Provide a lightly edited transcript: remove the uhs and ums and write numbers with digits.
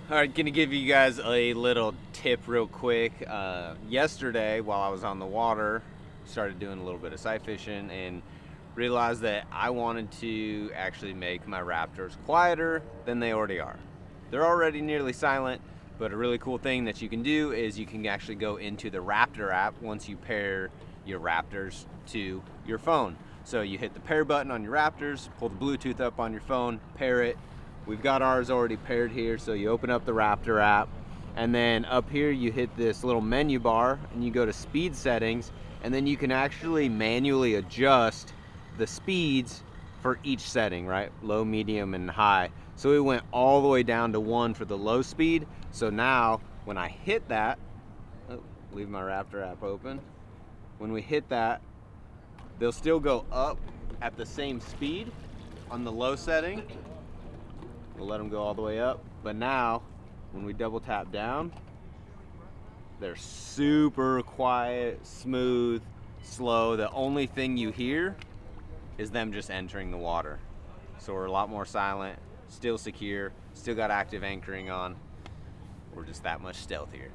All right, gonna give you guys a little tip real quick. Yesterday, while I was on the water, started doing a little bit of sight fishing and realized that I wanted to actually make my raptors quieter than they already are. They're already nearly silent, but a really cool thing that you can do is you can actually go into the Raptor app once you pair your raptors to your phone. So you hit the pair button on your raptors, pull the Bluetooth up on your phone, pair it. We've got ours already paired here, so you open up the Raptor app, and then up here you hit this little menu bar and you go to speed settings, and then you can actually manually adjust the speeds for each setting, right? Low, medium, and high. So we went all the way down to 1 for the low speed. So now when I hit that, leave my Raptor app open. When we hit that, they'll still go up at the same speed on the low setting. We'll let them go all the way up. But now, when we double tap down, they're super quiet, smooth, slow. The only thing you hear is them just entering the water. So we're a lot more silent, still secure, still got active anchoring on. We're just that much stealthier.